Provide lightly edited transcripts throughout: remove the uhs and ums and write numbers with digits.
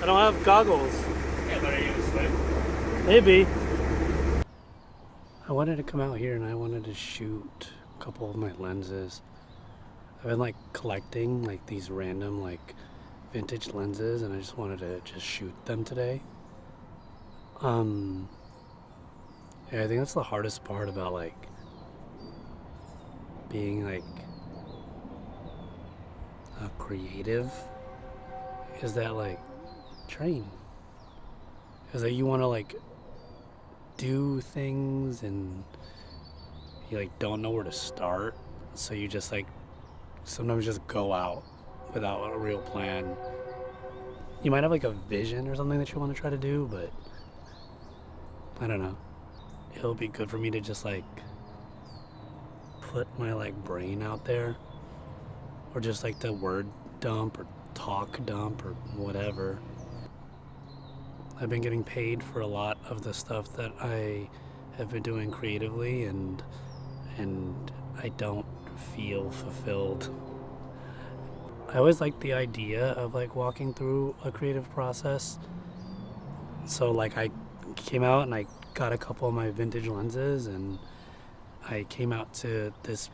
I don't have goggles. Yeah, but are you gonna swim? Maybe. I wanted to come out here and I wanted to shoot a couple of my lenses. I've been like collecting like these random like vintage lenses and I just wanted to just shoot them today. Yeah, I think that's the hardest part about like being like a creative is that like train. Is that you want to like do things and you like don't know where to start, so you just like sometimes just go out without a real plan. You might have like a vision or something that you want to try to do, but I don't know. It'll be good for me to just like put my like brain out there, or just like the word dump or talk dump or whatever. I've been getting paid for a lot of the stuff that I have been doing creatively, and I don't feel fulfilled. I always liked the idea of like walking through a creative process. So like I came out and I got a couple of my vintage lenses and I came out to this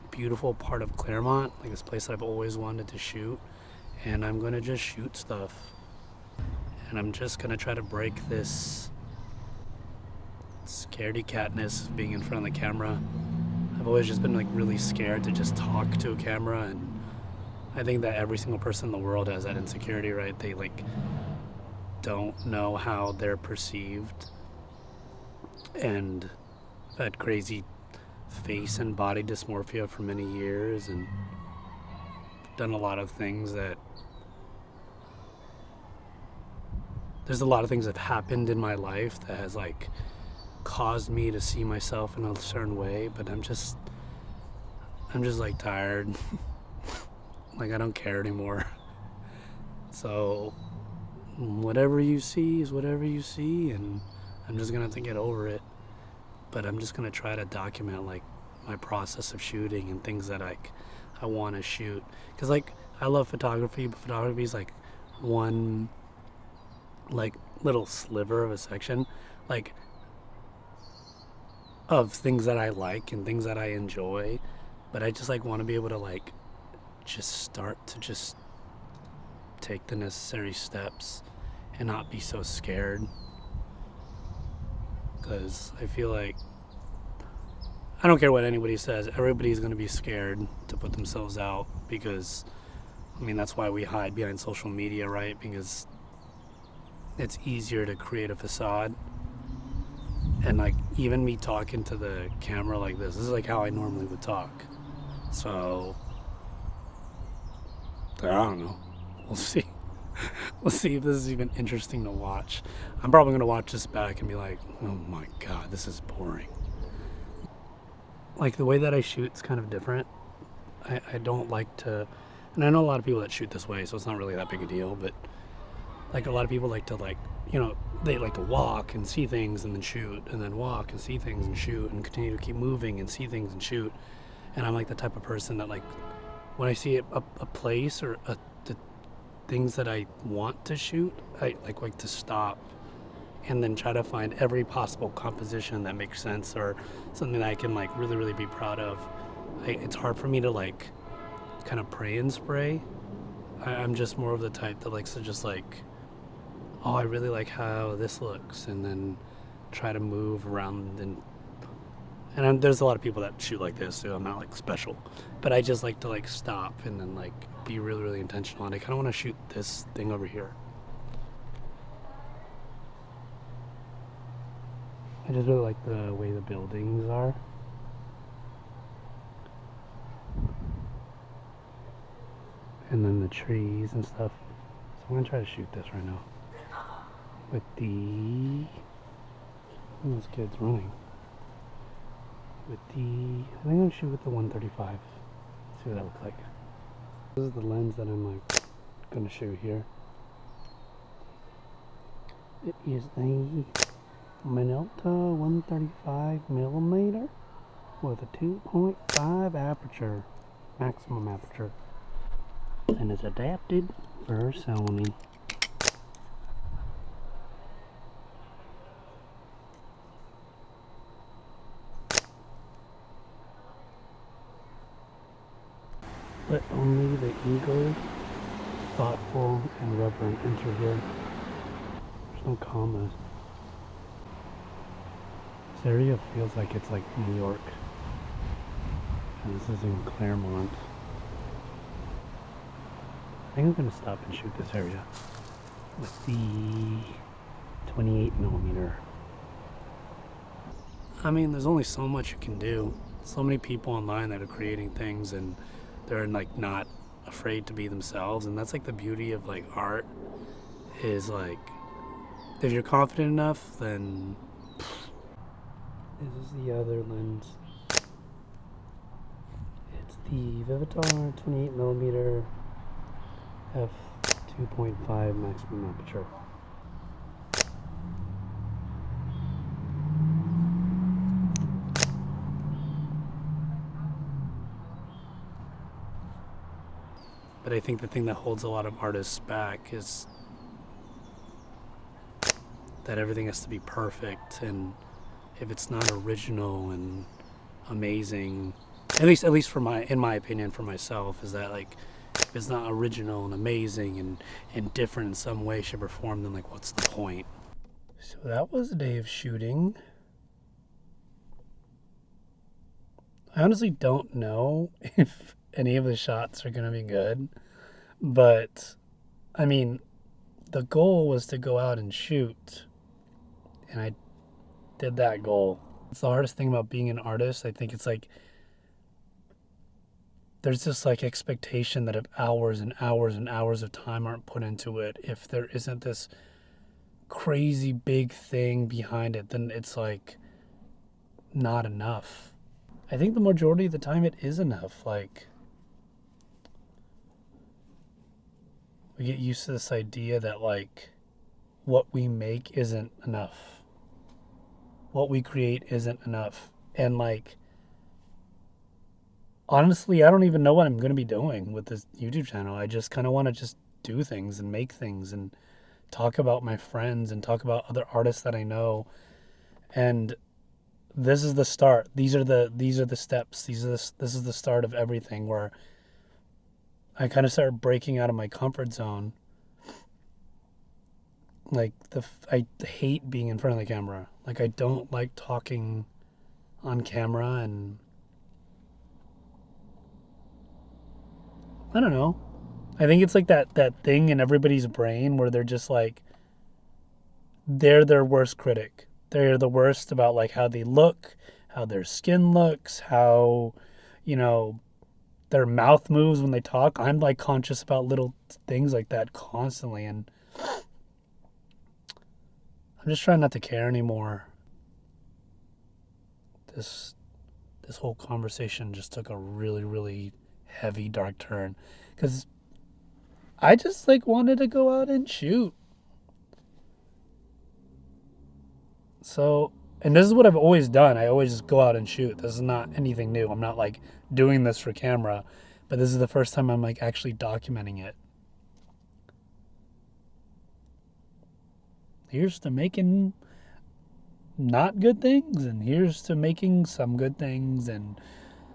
beautiful part of Claremont, like this place that I've always wanted to shoot, and I'm gonna just shoot stuff. And I'm just gonna try to break this scaredy catness of being in front of the camera. I've always just been like really scared to just talk to a camera, and I think that every single person in the world has that insecurity, right? They like don't know how they're perceived, and I've had crazy face and body dysmorphia for many years and done a lot of things that there's a lot of things that have happened in my life that has like caused me to see myself in a certain way, but I'm just like tired. Like I don't care anymore. So whatever you see is whatever you see, and I'm just gonna have to get over it. But I'm just gonna try to document like my process of shooting and things that I want to shoot, because like I love photography, but photography is like one like little sliver of a section like of things that I like and things that I enjoy. But I just like want to be able to like just start to just take the necessary steps and not be so scared, because I feel like I don't care what anybody says, everybody's going to be scared to put themselves out, because I mean that's why we hide behind social media, right? Because it's easier to create a facade. And like even me talking to the camera like this is like how I normally would talk. So I don't know, we'll see. We'll see if this is even interesting to watch. I'm probably gonna watch this back and be like, oh my god, this is boring. Like the way that I shoot is kind of different. I don't like to, and I know a lot of people that shoot this way, so it's not really that big a deal, but like a lot of people like to like, you know, they like to walk and see things and then shoot, and then walk and see things and shoot, and continue to keep moving and see things and shoot. And I'm like the type of person that like when I see a place or the things that I want to shoot, I like to stop and then try to find every possible composition that makes sense or something that I can like really be proud of. It's hard for me to like kind of pray and spray. I'm just more of the type that likes to just like, oh, I really like how this looks, and then try to move around. And there's a lot of people that shoot like this, so I'm not like special, but I just like to like stop and then like be really intentional. And I kind of want to shoot this thing over here. I just really like the way the buildings are. And then the trees and stuff. So I'm gonna try to shoot this right now. With the, oh, this kid's running. With the, I think I'm gonna shoot with the 135. See what that looks like. This is the lens that I'm like gonna shoot here. It is a Minolta 135 millimeter with a 2.5 aperture, maximum aperture, and it's adapted for Sony. Let only the eager, thoughtful, and reverent enter here. There's no commas. This area feels like it's like New York. And this is in Claremont. I think I'm going to stop and shoot this area with the 28mm. I mean, there's only so much you can do. So many people online that are creating things and they're like not afraid to be themselves, and that's like the beauty of like art is like if you're confident enough, then this is the other lens. It's the Vivitar 28mm f2.5 maximum aperture. But I think the thing that holds a lot of artists back is that everything has to be perfect, and if it's not original and amazing, at least for in my opinion for myself, is that like if it's not original and amazing and different in some way, shape, or form, then like what's the point? So that was a day of shooting. I honestly don't know if any of the shots are gonna be good, but I mean, the goal was to go out and shoot, and I did that goal. It's the hardest thing about being an artist. I think it's like there's this like expectation that if hours and hours and hours of time aren't put into it, if there isn't this crazy big thing behind it, then it's like not enough. I think the majority of the time it is enough. Like, we get used to this idea that like what we make isn't enough. What we create isn't enough. And like, honestly, I don't even know what I'm going to be doing with this YouTube channel. I just kind of want to just do things and make things and talk about my friends and talk about other artists that I know. And this is the start. These are the steps. This is the start of everything, where I kind of started breaking out of my comfort zone. Like I hate being in front of the camera. Like I don't like talking on camera, and I don't know. I think it's like that thing in everybody's brain where they're just like they're their worst critic. They're the worst about like how they look, how their skin looks, how, you know, their mouth moves when they talk. I'm like conscious about little things like that constantly, and I'm just trying not to care anymore. This whole conversation just took a really, really heavy, dark turn because I just like wanted to go out and shoot. So, and this is what I've always done. I always just go out and shoot. This is not anything new. I'm not like doing this for camera, but this is the first time I'm like actually documenting it. Here's to making not good things, and here's to making some good things, and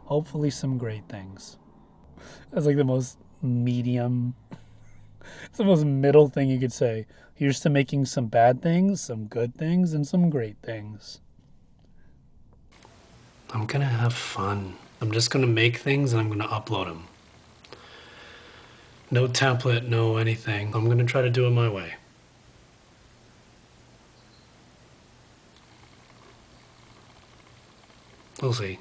hopefully some great things. That's like the most medium, it's the most middle thing you could say. Here's to making some bad things, some good things, and some great things. I'm gonna have fun. I'm just gonna make things and I'm gonna upload them. No template, no anything. I'm gonna try to do it my way. We'll see.